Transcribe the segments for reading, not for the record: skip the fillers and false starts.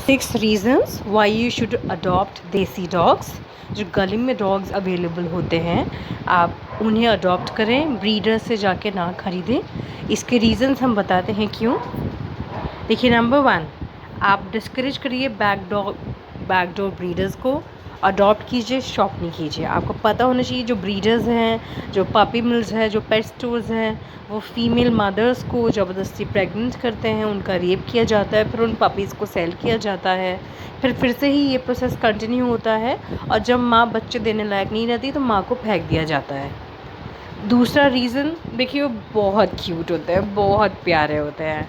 6 reasons why you should adopt देसी dogs. जो गली में डॉग्स अवेलेबल होते हैं आप उन्हें अडॉप्ट करें, ब्रीडर से जाके ना खरीदें। इसके रीजंस हम बताते हैं क्यों। देखिए, नंबर 1, आप डिस्करेज करिए बैकडोर ब्रीडर्स को। अडॉप्ट कीजिए, शॉप नहीं कीजिए। आपको पता होना चाहिए जो ब्रीडर्स हैं, जो पपी मिल्स हैं, जो पेट स्टोर्स हैं, वो फीमेल मदर्स को ज़बरदस्ती प्रेग्नेंट करते हैं, उनका रेप किया जाता है, फिर उन पपीज़ को सेल किया जाता है, फिर से ही ये प्रोसेस कंटिन्यू होता है और जब माँ बच्चे देने लायक नहीं रहती तो माँ को फेंक दिया जाता है। दूसरा रीज़न देखिए, वो बहुत क्यूट होते हैं, बहुत प्यारे होते हैं।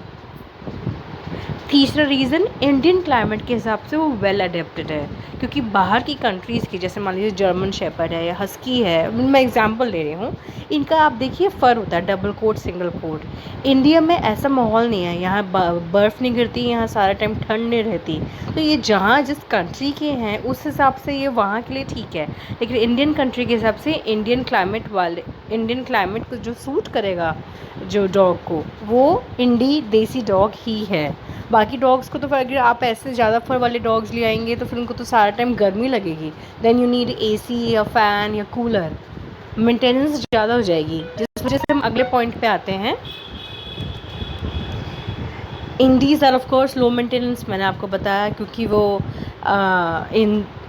तीसरा रीज़न, इंडियन क्लाइमेट के हिसाब से वो वेल अडेप्टेड है, क्योंकि बाहर की कंट्रीज़ की जैसे मान लीजिए जर्मन शेपर्ड है या हस्की है, मैं एग्जांपल दे रही हूँ, इनका आप देखिए फ़र होता है, double quote single quote. India में ऐसा माहौल नहीं है, यहाँ बर्फ़ नहीं गिरती, यहाँ सारा टाइम ठंड नहीं रहती, तो ये जहाँ जिस कंट्री के हैं उस हिसाब से ये वहाँ के लिए ठीक है। लेकिन इंडियन कंट्री के हिसाब से इंडियन क्लाइमेट को जो सूट करेगा जो डॉग को, वो देसी डॉग ही है। बाकी डॉग्स को तो फिर अगर आप ऐसे ज़्यादा फर वाले डॉग्स ले आएंगे तो फिर उनको तो सारा टाइम गर्मी लगेगी, देन यू नीड एसी या फ़ैन या कूलर, मेंटेनेंस ज़्यादा हो जाएगी। जिस वजह से हम अगले पॉइंट पे आते हैं। Indies are of course low maintenance, मैंने आपको बताया, क्योंकि वो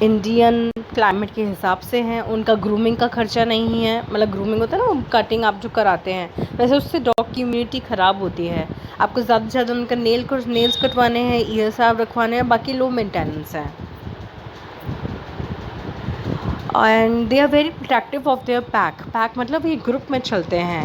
इंडियन क्लाइमेट के हिसाब से हैं। उनका ग्रूमिंग का खर्चा नहीं है, मतलब ग्रूमिंग होता है ना, कटिंग आप जो कराते हैं, वैसे उससे डॉग की इम्यूनिटी ख़राब होती है। आपको ज़्यादा से ज़्यादा उनका नेल्स कटवाने हैं, ईयर साफ रखवाने हैं, बाकी लो मेंटेनेंस हैं। And they are very protective of their pack मतलब ये ग्रुप में चलते हैं।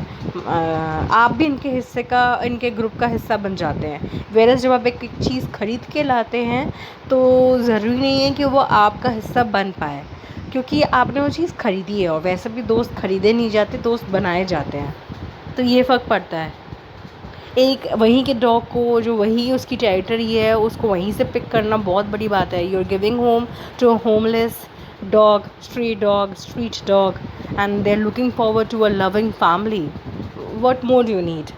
आप भी इनके ग्रुप का हिस्सा बन जाते हैं। वेरस जब आप एक चीज़ खरीद के लाते हैं तो ज़रूरी नहीं है कि वो आपका हिस्सा बन पाए, क्योंकि आपने वो चीज़ खरीदी है। और वैसे भी दोस्त खरीदे नहीं जाते, दोस्त बनाए जाते हैं, तो ये फ़र्क पड़ता है। एक वहीं के डॉग को, जो वही उसकी टेरिटरी है, उसको वहीं से पिक करना बहुत बड़ी बात है। You are giving home to a homeless street dog, and they're looking forward to a loving family. What more do you need?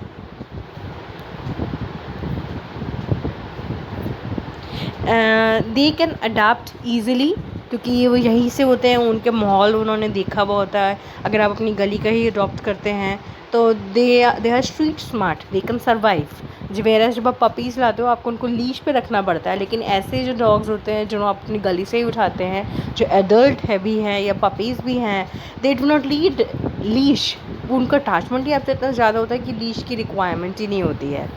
They can adapt easily, क्योंकि ये वो यहीं से होते हैं, उनके माहौल उन्होंने देखा हुआ होता है। अगर आप अपनी गली का ही अडॉप्ट करते हैं तो they are street smart, they can survive. जब आप पपीज़ लाते हो आपको उनको लीश पे रखना पड़ता है, लेकिन ऐसे जो डॉग्स होते हैं जो आप अपनी गली से ही उठाते हैं, जो एडल्ट है भी हैं या पपीज़ भी हैं, they do not lead leash. उनका अटैचमेंट ही आपसे इतना ज़्यादा होता है कि लीश की रिक्वायरमेंट ही नहीं होती है।